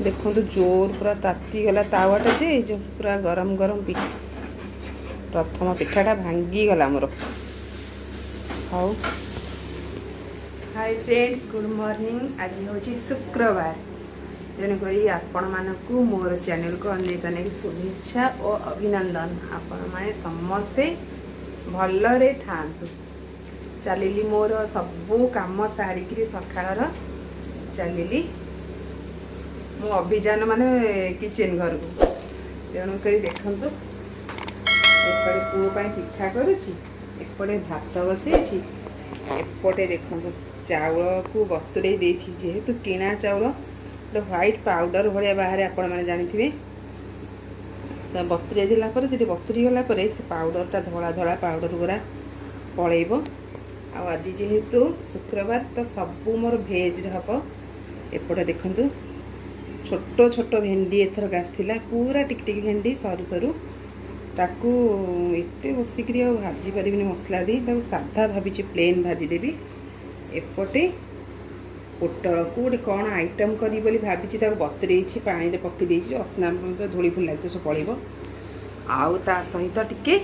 देखो जोर पूरा ताती गला तावाटा जे जो पूरा गरम गरम प्रथम पिठाटा भांगी गला मोर। How hi friends, good morning. आज हूँ शुक्रवार, तेणुक आपण मानक मोर चैनल को अनेक अनेक शुभेच्छा और अभिनंदन। आपण माने समस्ते भलरे थांतु। चलिली मोर सबू काम सारिक सकाळ चलिली मो अभियान माने किचेन घर को। तेणुक देखु एपटे पुओ पिठा करुच्ची, एपटे भात बसई, एपटे देखु चाउल को बतुरे देछि। जेहेतु किणा चाउल व्हाइट पाउडर भाया बाहर आपण मैंने जानी तो बतुरे देला से बतुरी गला से पाउडरटा धला धला पाउडर गुरा पलैब। आज जेहेतु शुक्रवार तो सबू मोर भेज हम। एपटे देखु छोट छोट भेंडी एथर आसला, पूरा टिक टिक भेंडी सरू सरू ताकू एते बसिक भाजी पारि मसला दी साधा भाभी प्लेन भाजीदेवी। एपटे पोटल को गोटे कौन आइटम करी बोली भाभी बतुरे पानी में पकई असना धूली फूल लगे सब पड़ो। आउ ता सहित टिके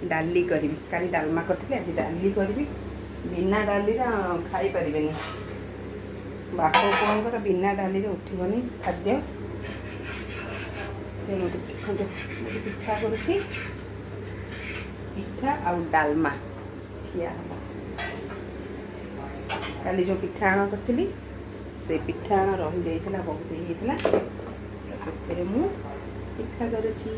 डाली करी, काली डालमा करती आज डाली करी। बिना डाली खाई पारे बाप पुअर बिना डाली उठबनी खाद्य। तेणु देखो पिठा करुच्ची, पिठा आउ डालमा खिया हम। काली जो पिठाण करी से पिठाण रही जाइए बहुत ही से मु पिठा करुच्ची।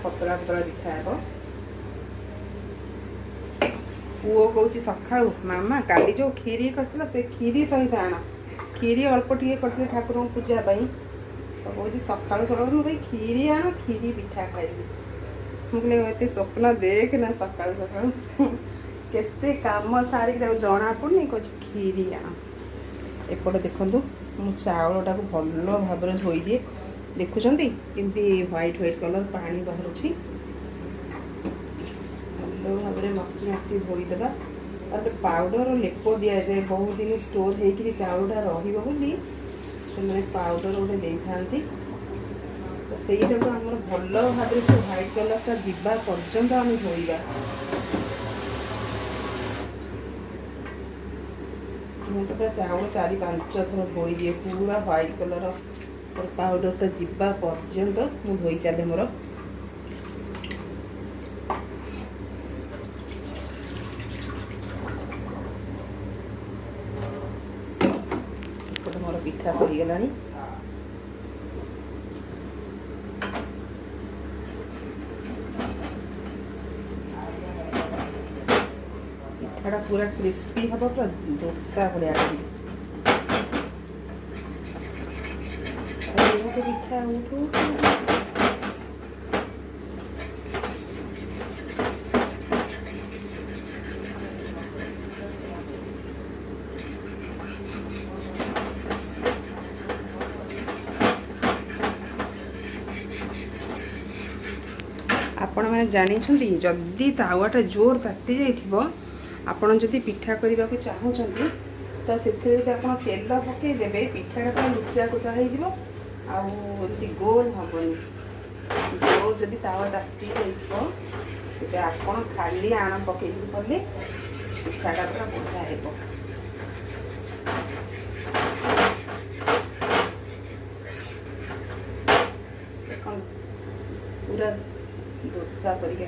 पतला पतला पिठा हे। पुओ कौच सका मामा काली जो खीरी कर से खीरी सहित आण, खीरी अल्प टे कर ठाकुर पूजा तो कौच सका सका भाई खीरी आण, खीरी पिठा खाइबी। मुझे स्वप्न देख ना सका सका केते काम सारिक जना पड़नी कौच खीरी आण। एपटे देखु मु चाउलटा को भल भाव धोई दिए। देखुं केमती व्हाइट व्हाइट कलर पानी बाहर भल भाव में मची मची धोईदेवा। तापर पाउडर लेप दि जाए, बहुत दिन स्टोर होकर चाउलटा रही पाउडर गोटे दे था। तो सहीटा को आम भल भाव से व्हाइट कलरटा जावा पर्यंत आम धोइबा। मुझे पूरा चाउल 4-5 थर धोई दिए, पूरा व्हाइट कलर पाउडरटा जावा पर्यंत मु धोई चले मोर। मोर पिठा पड़गला। पिठाटा पूरा क्रिस्पी हम, पूरा डोसा भाया पिठा उठू। आपण मैंने जानी जदि तावाटा जोर ताती जाइथिबो, आपण जदि पिठा करने को चाहूँगी तो से तेल पकई देवे, पिठाटा लुचा कुचा हो आमती गोल हेनी। जोर जदि तावा ताती जाइए आपण खाली आण पकई कले पिठाटा पूरा बढ़िया हो। पूरा डोसा परिका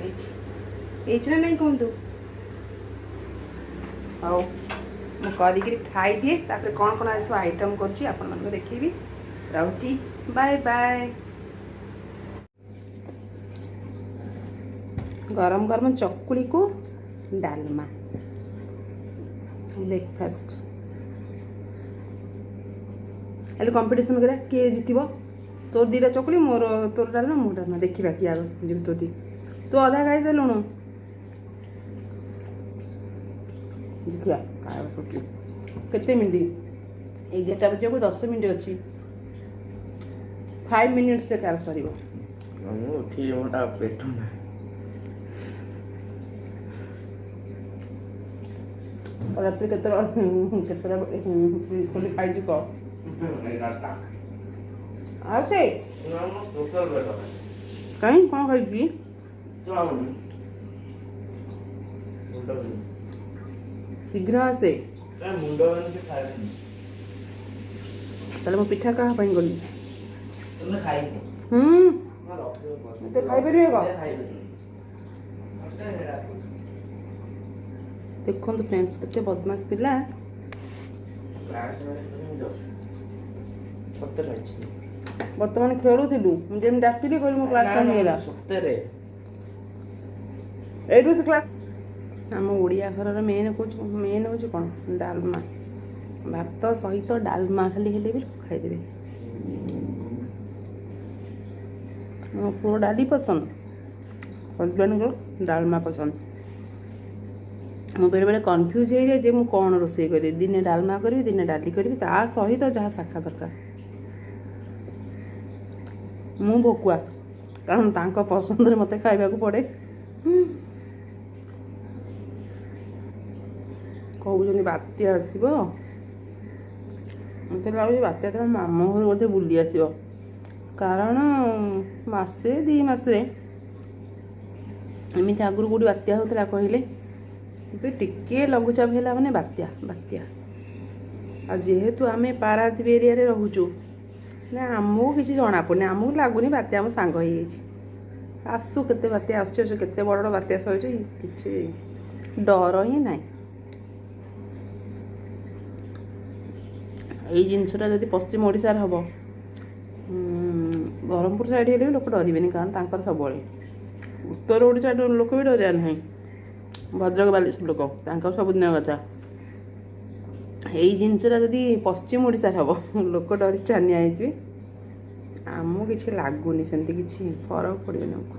नहीं कहतु। हाँ मुझे खाई दिए, कौन कौन आज सब आइटम करछि आपण मानको देखिबी। रहुची, बाय बाय। गरम गरम चकुली को डालमा ब्रेकफास्ट। हेल्ले कंपटीशन करा किए जीतब। तोर 2टा चकुली, मोर तोर डालमा, मोर डालमा। देखा कि आग जीत तू अधा खाई सारूँ। देखा केते मिनट 11टा बजे को 10 मिनट अच्छी 5 मिनिट्स से कार सर। ମୁଁ ଉଠିଲି ମୋଟା ପେଟ ନା ରାତିରେ କେତେଟା ଖୋଲି ଖାଇଛୁ କହ। ଆଉ ସେ କାହିଁ କ'ଣ ଖାଇଛି ଶୀଘ୍ର ଆସେ। ତାହେଲେ ମୁଁ ପିଠା କାହା ପାଇଁ ଗଲି? ମତେ ଖାଇପାରିବେ କଣ? ଦେଖନ୍ତୁ ଫ୍ରେଣ୍ଡସ୍ କେତେ ବଦମାସ ପିଲା। ବର୍ତ୍ତମାନ ଖେଳୁଥିଲୁ ମୁଁ ଯେମିତି ଡାକିଲି କହିଲି ମୋ କ୍ଲାସ୍ ଟାଇମ୍ ହେଇଗଲା। ଏଇଠୁ ସେ କ୍ଲାସ୍ ଆମ ଓଡ଼ିଆ ଘରର ମେନ୍ ହେଉଛି କ'ଣ? ଡାଲମା। ଭାତ ସହିତ ଡାଲମା ଖାଲି ହେଲେ ବି ଖାଇଦେବେ। ମୋ ପୁଅ ଡାଲି ପସନ୍ଦ, ହଜବେଣ୍ଡଙ୍କର ଡାଲମା ପସନ୍ଦ। ମୁଁ ବେଳେବେଳେ କନଫ୍ୟୁଜ୍ ହେଇଯାଏ ଯେ ମୁଁ କ'ଣ ରୋଷେଇ କରିବି। ଦିନେ ଡାଲମା କରିବି, ଦିନେ ଡାଲି କରିବି, ତା ସହିତ ଯାହା ଶାଖା ଦରକାର। ମୁଁ ଭକୁଆ, କାରଣ ତାଙ୍କ ପସନ୍ଦରେ ମୋତେ ଖାଇବାକୁ ପଡ଼େ। କହୁଛନ୍ତି ବାତ୍ୟା ଆସିବ, ମୋତେ ଲାଗୁଛି ବାତ୍ୟା ତ ମାମୁଁ ଘରୁ ବୋଧେ ବୁଲି ଆସିବ। କାରଣ ମାସେ 2 ମାସରେ ଏମିତି ଆଗରୁ କେଉଁଠି ବାତ୍ୟା ହେଉଥିଲା କହିଲେ? ଏବେ ଟିକିଏ ଲଘୁଚାପ ହେଲା ମାନେ ବାତ୍ୟା। ଆଉ ଯେହେତୁ ଆମେ ପାରାଦ୍ୱୀପ ଏରିଆରେ ରହୁଛୁ ନା, ଆମକୁ କିଛି ଜଣାପଡ଼ୁନି। ଆମକୁ ଲାଗୁନି ବାତ୍ୟା ଆମ ସାଙ୍ଗ ହେଇଯାଇଛି। ଆସୁ କେତେ ବାତ୍ୟା ଆସୁଛି, କେତେ ବଡ଼ ବଡ଼ ବାତ୍ୟା ସହୁଛି, କିଛି ଡର ହିଁ ନାହିଁ। ଏଇ ଜିନିଷଟା ଯଦି ପଶ୍ଚିମ ଓଡ଼ିଶାରେ ହେବ, ବ୍ରହ୍ମପୁର ସାଇଡ଼ ହେଲେ ବି ଲୋକ ଡରିବେନି, କାରଣ ତାଙ୍କର ସବୁବେଳେ। ଉତ୍ତର ଓଡ଼ିଶା ଲୋକ ବି ଡରିବାର ନାହିଁ। ଭଦ୍ରକ ବାଲେଶ୍ୱର ଲୋକ ତାଙ୍କର ସବୁଦିନ କଥା। ଏଇ ଜିନିଷଟା ଯଦି ପଶ୍ଚିମ ଓଡ଼ିଶାରେ ହେବ, ଲୋକ ଡରି ଚାନିଆ ହେଇଯିବେ। ଆମକୁ କିଛି ଲାଗୁନି, ସେମିତି କିଛି ଫରକ ପଡ଼ିବନି ଆମକୁ।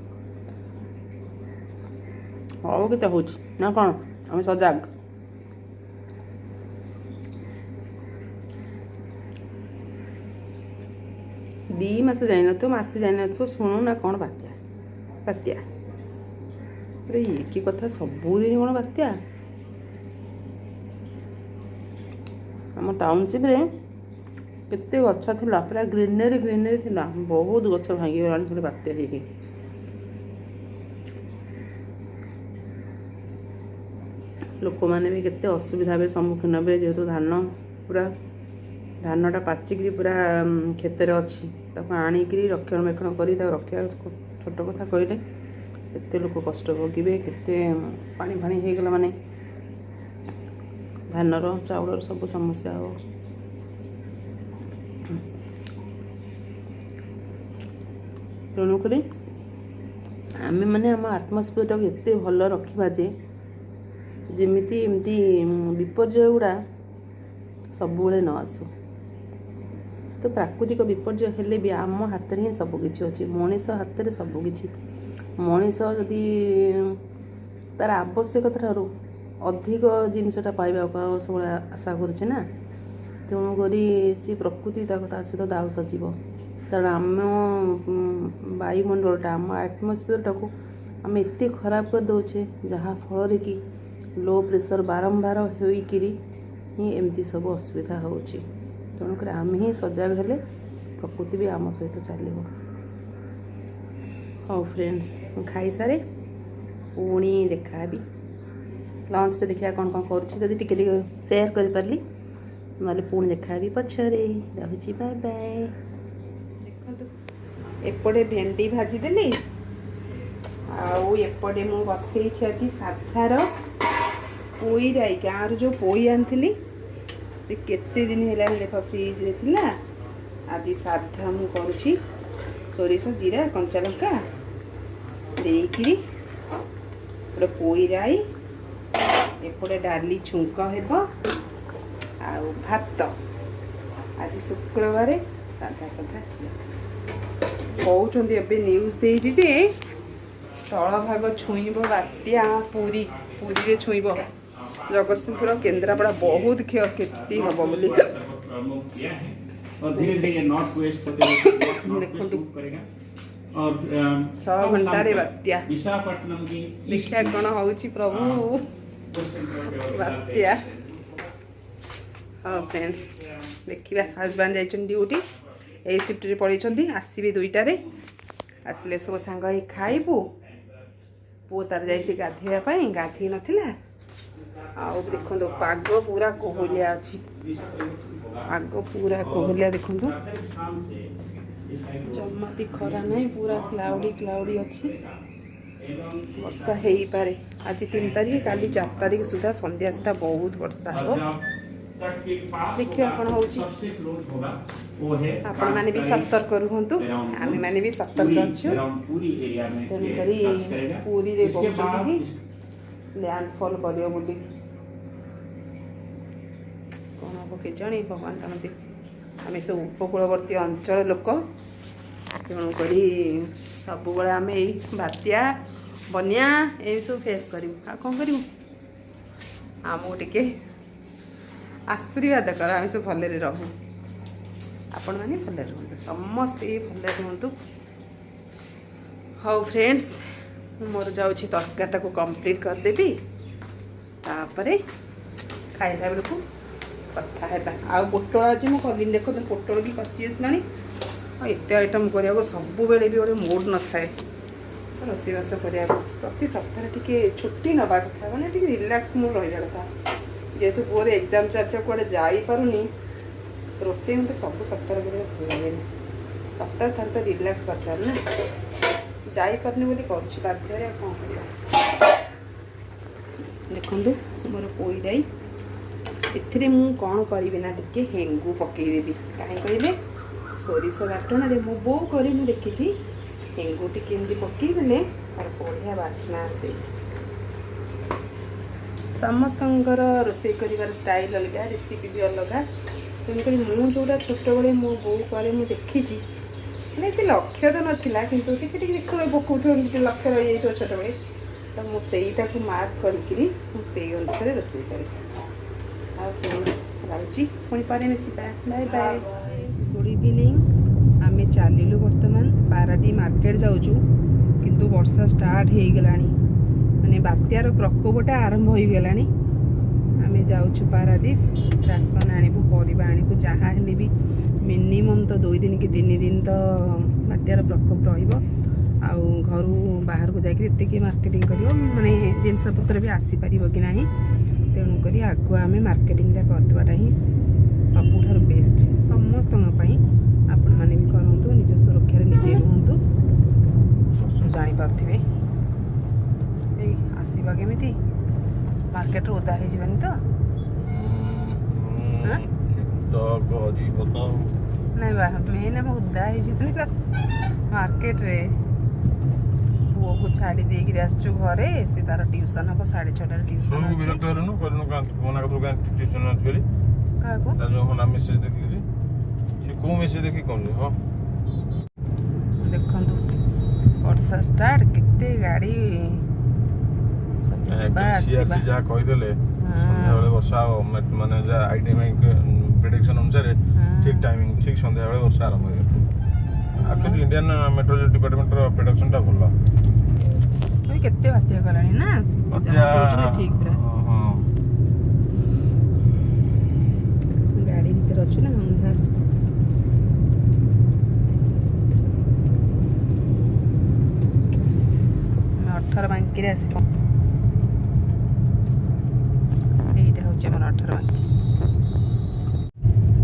ହଉ କେତେ ହେଉଛି ନା କ'ଣ? ଆମେ ସଜାଗ। ଦି ମାସ ଯାଇନଥିବ, ମାସେ ଯାଇନଥିବ, ଶୁଣୁ ନା କ'ଣ ବାତ୍ୟା। ଆରେ ଇଏ କି କଥା, ସବୁଦିନ କ'ଣ ବାତ୍ୟା? ଆମ ଟାଉନସିପ୍ରେ କେତେ ଗଛ ଥିଲା, ପୁରା ଗ୍ରିନେରୀ ଥିଲା। ବହୁତ ଗଛ ଭାଙ୍ଗିଗଲାଣି ଖାଲି ବାତ୍ୟା ହେଇକି। ଲୋକମାନେ ବି କେତେ ଅସୁବିଧା ହେବେ, ସମ୍ମୁଖୀନ ହେବେ। ଯେହେତୁ ଧାନଟା ପାଚିକିରି ପୁରା କ୍ଷେତରେ ଅଛି, ତାକୁ ଆଣିକିରି ରକ୍ଷଣାବେକ୍ଷଣ କରି ତାକୁ ରଖିବା ଛୋଟ କଥା କହିଲେ। କେତେ ଲୋକ କଷ୍ଟ ଭୋଗିବେ, କେତେ ପାଣି ହେଇଗଲା ମାନେ ଧାନର ଚାଉଳର ସବୁ ସମସ୍ୟା ହେବ। ତେଣୁକରି ଆମେ ମାନେ ଆମ ଆଟମସ୍ଫିୟରଟାକୁ ଏତେ ଭଲ ରଖିବା ଯେ ଯେମିତି ଏମିତି ବିପର୍ଯ୍ୟୟ ଗୁଡ଼ା ସବୁବେଳେ ନ ଆସୁ। ତ ପ୍ରାକୃତିକ ବିପର୍ଯ୍ୟୟ ହେଲେ ବି ଆମ ହାତରେ ହିଁ ସବୁକିଛି ଅଛି। ମଣିଷ ହାତରେ ସବୁକିଛି। ମଣିଷ ଯଦି ତାର ଆବଶ୍ୟକତା ଠାରୁ ଅଧିକ ଜିନିଷଟା ପାଇବାକୁ ସବୁବେଳେ ଆଶା କରୁଛି ନା, ତେଣୁକରି ସେ ପ୍ରକୃତି ତା ସହିତ ଦାଉ ସଜିବ। କାରଣ ଆମ ବାୟୁମଣ୍ଡଳଟା, ଆମ ଆଟମସ୍ଫିୟରଟାକୁ ଆମେ ଏତେ ଖରାପ କରିଦେଉଛେ, ଯାହାଫଳରେ କି ଲୋ ପ୍ରେସର ବାରମ୍ବାର ହୋଇକିରି ହିଁ ଏମିତି ସବୁ ଅସୁବିଧା ହେଉଛି। ତେଣୁକରି ଆମେ ହିଁ ସଜାଗ ହେଲେ ପ୍ରକୃତି ବି ଆମ ସହିତ ଚାଲିବ। ହଉ ଫ୍ରେଣ୍ଡସ୍, ମୁଁ ଖାଇସାରେ ପୁଣି ଦେଖାହେବି। ଲଞ୍ଚରେ ଦେଖିବା କ'ଣ କରୁଛି, ଯଦି ଟିକେ ସେୟାର କରିପାରିଲି, ନହେଲେ ପୁଣି ଦେଖାହେବି ପଛରେ। ରହୁଛି, ବାଏ ବାଏ। ଦେଖନ୍ତୁ, ଏପଟେ ଭେଣ୍ଡି ଭାଜିଦେଲି, ଆଉ ଏପଟେ ମୁଁ ବସେଇଛି ଆଜି ସାଧାର ପୋଇ ରାଇ। ଗାଁରୁ ଯେଉଁ ପୋଇ ଆଣିଥିଲି, ସେ କେତେ ଦିନ ହେଲାଣି ଦେଖ ଫ୍ରିଜରେ ଥିଲା। ଆଜି ସାଧା ମୁଁ କରୁଛି, ସୋରିଷ, ଜିରା, କଞ୍ଚା ଲଙ୍କା ଦେଇକିରି ଗୋଟେ ପୋଇ ରାଇ, ଏପଟେ ଡାଲି ଛୁଙ୍କ ହେବ, ଆଉ ଭାତ। ଆଜି ଶୁକ୍ରବାର, ସାଧା କହୁଛନ୍ତି। ଏବେ ନ୍ୟୁଜ୍ ଦେଇଛି ଯେ ସ୍ଥଳଭାଗ ଛୁଇଁବ ବାତ୍ୟା, ପୁରୀରେ ଛୁଇଁବ। ଜଗତସିଂହପୁର, କେନ୍ଦ୍ରାପଡ଼ା ବହୁତ କ୍ଷୟକ୍ଷତି ହେବ ବୋଲି। ଦେଖନ୍ତୁ और 6 घंटा रे बात्या विशाखापट्टनम की देखिया कौन होउची प्रभु बात्या। हाँ फ्रेंड्स देखिए हजबैंड जाइछन ड्यूटी ए शिफ्ट रे पड़ीछंती आसीबे 2टारे आसिले सब सांग ही खाइबू पु तार जाइछे गाधेया पई गाधेई नथिला आउ देखो पाग पूरा कोहलिया अच्छी पाग पूरा कोहलिया देखो जमा भी खरा नहीं पूरा क्लाउडी अच्छी वर्षा हो पारे आज 3 तारीख काली 4 तारीख सुधा संध्या सुधा बहुत वर्षा हो देखिए कौन होउची आपण माने भी सतर्क रुहंतु आमे माने भी सतर्क अच्छु तेणु करी पूरी रे बहुचंती कि लैंडफॉल करियो बोली कौन हम के जानी भगवान जानते आम सब उपकूलवर्ती अंचल लोक तेणुक सब आम बात्या बनिया ये सब फेस करूँ आ कौन करूँ आमको टिके आशीर्वाद कर आम सब भलरे रहू आपण मैंने भलरे रुहतु समस्ते भलरे रुहतु। हाँ फ्रेंड्स मोर जाऊँगी तरकारीटा को कंप्लीट करदेवी तापरे खाइला बेलू कथा है आ पोटल आज मुझे कलिनी देख पोटल भी कचि आसला एत आइटम करने को सब बेले भी गोटे मूड न थाए रोषेईबास करने प्रति सप्ताह टी छुट्टी नवा कथा मैंने रिलैक्स मूड रहा कथा जेहेतु पुअर एग्जाम चलते कड़े जापारूनी रोषे मत सब सप्ताह भल लगे सप्ताह थर तो रिलैक्स दरकार ना जापारनी बोली कर कौन कर देखु मोर पोईराई एथिरे मु कौन करी ना टिके हेंगू पकईदेवी कहीं कहले सोरिष बाटण मो बो करी मु देखी हेंगू टिके एमती पकईदे तार बढ़िया बास्ना आसे समस्तंकर रोषेई कर स्टाइल अलग रेसिपी भी अलग तेणुक मुझे जोटा छोट बड़े मो बो करे मुझे देखी ये लक्ष्य तो नाला कि देख पकाउथ लक्ष्य रही जाइए छोट बड़े तो मुझा को मार्क करी अनुसार रोषेई करें रही पुणी पर मिसवा बाय बाय गुड इवनिंग आम चलू बर्तमान पारादीप मार्केट जाऊँ किंतु वर्षा स्टार्ट हो गलानी माने बात्यार प्रकोपटा आरंभ हो गलानी आम जाऊँ पारादीप राशन आणबू परिबा आणबू जहाँ हेले भी मिनिमम तो 2 दिन कि 3 दिन तो बात्यार प्रकोप रहिबो आउ घर बाहर को जाकि मार्केटिंग कर माने जिनस पत्र भी आसीपर कि ना तेणुक आगुआ आम मार्केटिंग करदेवाटा ही सबुठार बेस्ट समस्त आपण मैंने भी करूँ निज सुरक्षा निजे रुहतु जापारे आसवा केमी मार्केट ओदा हो तो नहीं बा मेन आम ओदा हो मार्केट रे पुओ को छाड़ी देकर आसचु घरे से तार ट्यूशन हम 6:30 ट्यूशन देखु वर्षा स्टार्ट केते गाड़ी वर्षा माने प्रेडिक्शन अनुसार ठीक टाइमिंग ठीक संध्या बेले वर्षा आरंभ हो एक्चुअली इंडियन मेट्रोलॉजी डिपार्टमेंट रो प्रोडक्शन टा भलो ओइ केते बात्या गलानी ना बात्या ठीक पूरा हां गाड़ी भीतर अछु ना अंधार 18 बांकी रे आसी एटा होचे हमर 18 बांकी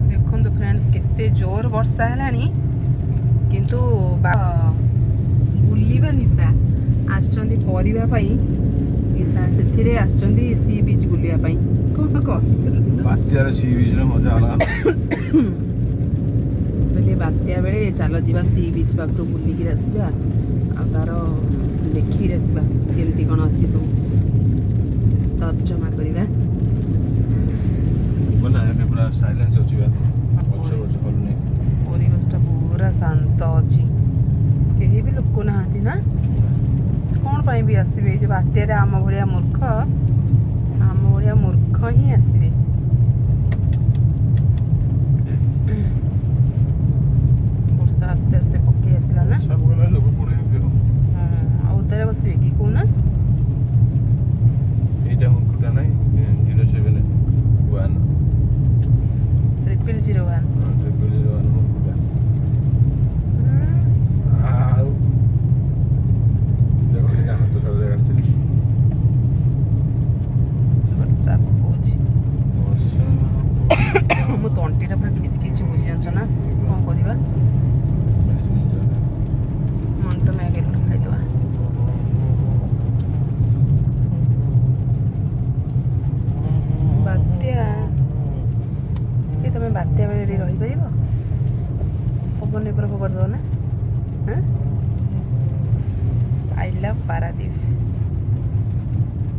देखंतु फ्रेंड्स केते जोर वर्षा हलानी किंतु बुलिबा निशा आछंती परिबा पई किंता सेथिरे आछंती सी बीच बुलिया पई कोन को बात्या रे सी बीच रे मजा आला बोले बात्या बेले चलो जीवा सी बीच पाखरु बुली की आसीबा आ तार देखि आसीबा केमती कोन अछि सब तर्जमा करिबा बना है पूरा साइलेंस अछि बा अच्छा अच्छा हल नै परिवेशटा पूरा शांत अच्छी कहीं भी लोक ना ना कौन पाई भी आसबे जो बात्यारे आम भाया मूर्ख ही आसबे वर्षा आस्ते आस्ते पकई आसला ना सब लोग କରିଦେବ ନା ଆଇ ଲଭ୍ ପାରାଦୀପ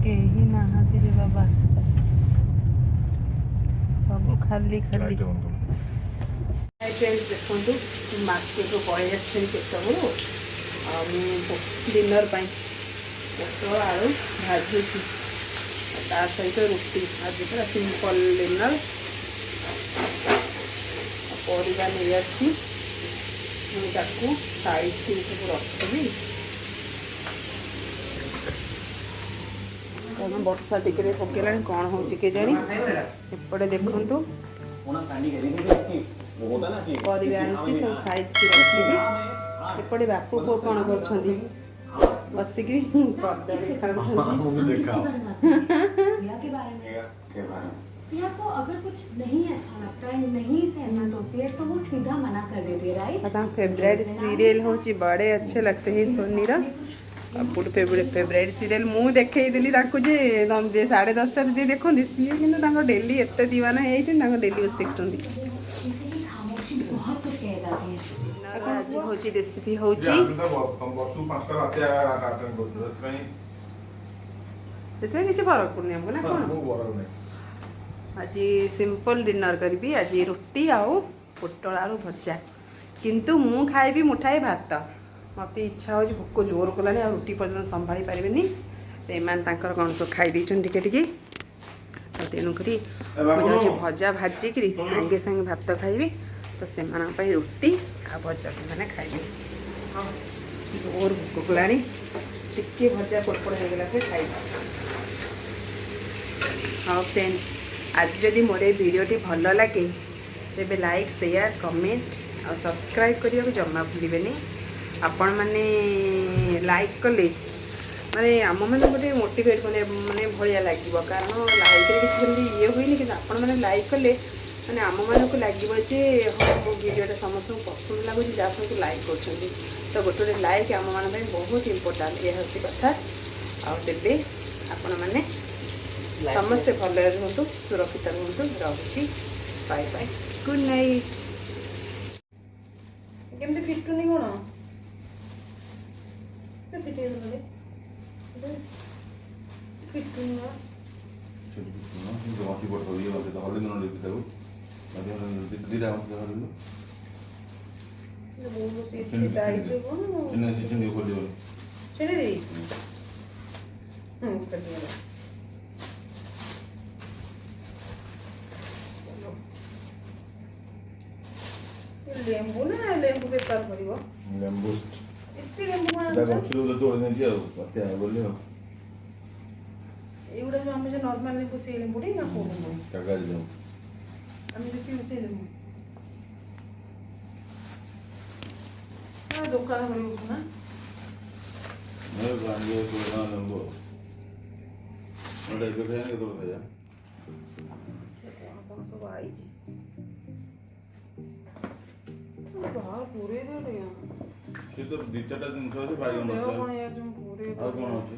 କେହି ନାହାନ୍ତି ରେ ବାବା ସବୁ ଖାଲି ଖାଲି ଫ୍ରେଣ୍ଡସ୍ ଦେଖନ୍ତୁ ମାର୍କେଟରୁ ପଳେଇ ଆସିଥିଲି କେତେବେଳୁ ଆଉ ମୁଁ ଡିନର୍ ପାଇଁ ପୋଟଳ ଆଳୁ ଭାଜୁଛି ତା ସହିତ ରୁଟି ଆଜି ପୁରା ସିମ୍ପଲ୍ ଡିନର୍ ପରିବା ନେଇ ଆସିଛି ମୁଁ ତାକୁ ସାଇଜ୍ରେ ସବୁ ରଖିବି କାରଣ ବର୍ଷା ଟିକେ ପକେଇଲାଣି କ'ଣ ହେଉଛି କେଜାଣି ଏପଟେ ଦେଖନ୍ତୁ ପରିବା ଆଣିଛି ସବୁ ସାଇଜ୍କି ରଖିବି ଏପଟେ ବାପୁ ପୁଅ କ'ଣ କରୁଛନ୍ତି ବସିକି ପଦାରେ प्रिया को अगर कुछ नहीं अच्छा लगता है नहीं सहमत होती है तो वो सीधा मना कर देती है राइट फेवरेट सीरियल होची बड़े अच्छे लगते हैं सोनीर सब फेवरेट सीरियल मु देखई ताकू जे 10:30 दी देखंदी सी किंतु डेली एते दीवाना है डेली बस देखुंदी इसीलिए खामोशी बहुत कुछ कह जाती है आज होची रेसिपी होची सेते किछ फरक पड़नी हमको ना कोन आज सिंपल डिनर करी आज रुटी आउ पोटल आलू भजा किंतु मु खाइबी मुठाए भात मत इच्छा हो भोक जोर कला रुटी पर्यटन संभाली पारे तो एम कौन सब खाई टे तो तेणुक भजा भाजिक सागे सागे भात खाइबी तो से रुटी आ भजा से खाइबे जोर भोक कला टे भजा पड़पड़ होगा खाइबा हाँ फ्रेंड्स आज जदि मोर भिडियोटी भल लगे तेरे लाइक शेयर कमेंट और सब्सक्राइब करने को जमा भूलें आपण मैंने लाइक कले माने आम मैंने गोटे मोटिवेट मैंने माने भाया लगे कारण लाइक किसी ये हुई कि आपण मैंने लाइक कले मैंने आम मानक लगे हाँ मो भिडियोटा समस्त पसंद लगुच जहाँ सब लाइक कर तो गोटे गोटे लाइक आम मान बहुत इम्पोर्टाट यह हूँ कथा आबे आपण मैंने समस्ते भले रुहतु सुरक्षित रुहतु रखुची बाय बाय गुड नाइट केमती फिटुनी कौन लेंबू ना लेंबू बेपार कर लेंबू इतने लेंबू गछरू तो तोड़ नहीं दिया पत्ते आए बोले एगुड़ा जो हम जो नॉर्मल लेंबू से लेंबू नहीं ना को लेंबू टका दे हम देखिए से लेंबू हां दुकान में ना मैं गांधी को ना लेंबू और एक खाने तो भैया कौन सब आई जी बाहर पूरे दे रे ये तो दिटाटा दिन से बाइगन देव कोन यार जो पूरे और कौन ଅଛି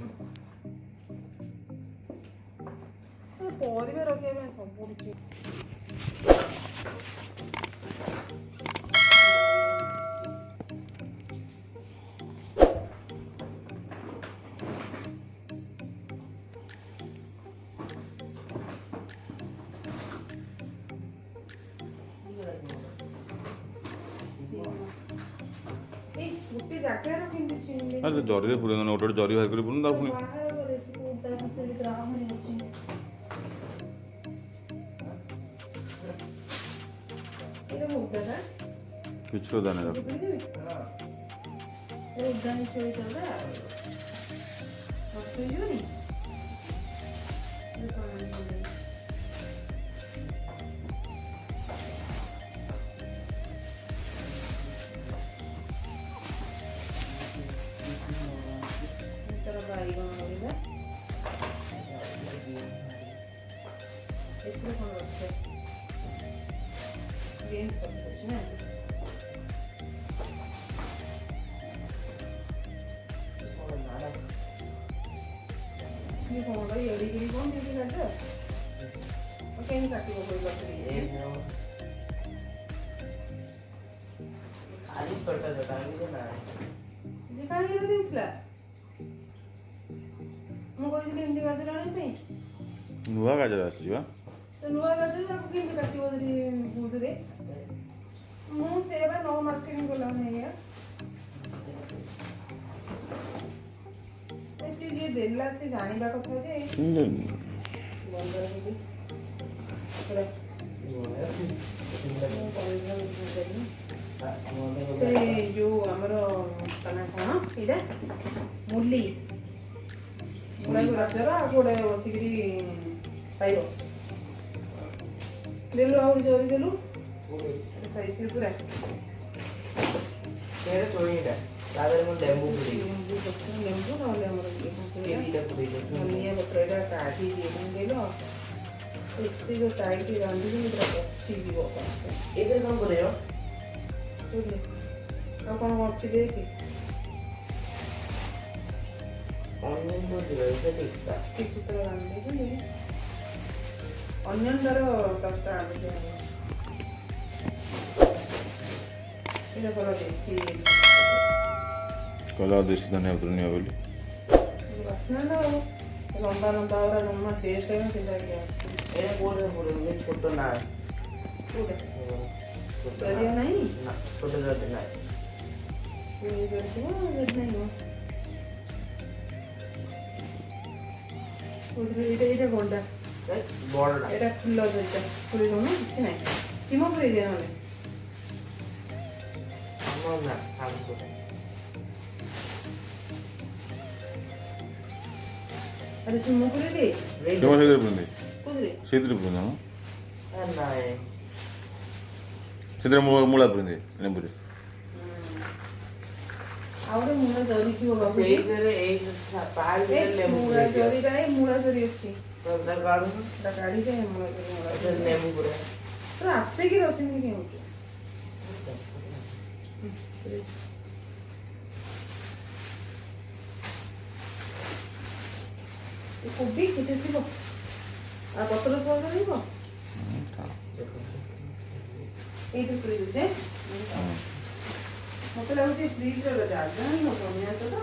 ପରିବା ରଖିବା ପାଇଁ ସବୁ କିଛି ଗୋଟେ ଜାଗାରେ କେମିତି ଚିନିଲେ अरे जरी पुरे न ओटो जरी बाहर करी पुन दा पुनी ବାହାର କରେ ସେ କୋଉଟା ଭିତରେ ଗ୍ରାହଣୀ ଅଛି ଏଟା ମୁଗା किछु दाने दा उद्यान चोईदा मस्त होनी बाइगन लगे एथरे कोन रखे गेम्स सब कुछ ना ये कौन है ये डी कौन दे काटा ओके नहीं काटी वो कोई बात नहीं है खाली ଯେ କାହିଁକି ଦେଇଥିଲା ମୁଁ କହିଥିଲି ଏମିତି ଗାଜର ଆଣିବା ପାଇଁ ନୂଆ ଗାଜର ଆସିଛି ବା ତ ନୂଆ ଗାଜର ତାକୁ କେମିତି କାଟିବ ଯଦି ବୁଧରେ ମୁଁ ସେ ବା ନ ମାର୍କେଟିଂ କଲା ନାହିଁ ସେ ଯିଏ ଦେଲା ସେ ଜାଣିବା କଥା ଯେ ଯୋଉ ଆମର କଣ ଏଇଟା ମୁଲି ମୁଳାକୁ ଗାଜର ଆଉ ଗୋଟେ ବସିକିରି ଖାଇବ ଦେଲୁ ଆହୁରି ଜରି ଦେଲୁ ସାଇଜ୍ ପୁରା ଲେମ୍ବୁ ନହେଲେ ଆମର ଧନିଆ ପତ୍ର ଏଇଟା କାଢ଼ି ଦେଲ ଏତେ ଯୋଉ ଟାଇଟ୍ ରାନ୍ଧିକି ପୁରା ପଚିଯିବ ଏବେ କ'ଣ କରିବ ଆଉ କ'ଣ କରୁଛି ଦେଖେ କିଛି ତ ରାନ୍ଧିଦେଇଛନ୍ତି ଅନିଅନ୍ ତାର 10ଟା ଆଣୁଛି ଏଇଟା ଭଲ ଦେଶୀ କହିଲା ଦେଶୀ ଧନିଆ ପତ୍ର ନିଅ ବୋଲି ବାସ୍ନା ନା ଆଉ ଲମ୍ବା ଲମ୍ବା ଗୁରା ଜମା ଟେଷ୍ଟ ହେବ ସେଇଟା ଏଇଟା କୋଉଠି ପଡ଼ିବ ଛୋଟ ନା କୋଉଟା ଜରିଆ ନାହିଁ ଛୋଟ ଜରି ନାହିଁ କରିଥିବ ଯଦି ନାହିଁ ଏଇଟା ଗଣ୍ଡା ବଡ଼ଟା ଏଇଟା ଫୁଲ ଜରିଟା ପୁରୀ ଦଉନ କିଛି ନାହିଁ ସିମ ପୁରେଇ ଦିଅ ନହେଲେ ଆମର ନା ଆମକୁ ଆରେ ସିମ ପୁରେଇ ଦେ ସେଇଥିରେ ପୁରନ୍ତି କୋଉଥିରେ ସେଇଥିରେ ପୁରନ୍ତି ହଁ ନାଇଁ ସେଥିରେ ମୂଳା ପୁରନ୍ତି ଲେମ୍ବୁରେ ଆଉ ଗୋଟେ ମୂଳା ଜରି ଥିବ ବାବୁ ସେଇଥିରେ ଏଇ ପାହାଡ଼ ଲେମ୍ବୁ ମୂଳା ଜରିଟା ମୂଳା ଜରି ଅଛି କାଢ଼ୁନ କାଢ଼ିଯାଏ ମୂଳା ଜରି ଲେମ୍ବୁ ପୁରା ତ ଆସ୍ତେ କି ରସିନି କେଉଁଠି କୋବି କେତେ ଥିବ ଆଉ ପତ୍ର ସହଜ ରହିବ ଏଇଠି ପୁରେଇ ଦେଉଛି ମତେ ଲାଗୁଛି ଫ୍ରିଜର ଜାଗା ହିଁ ହବନି ତ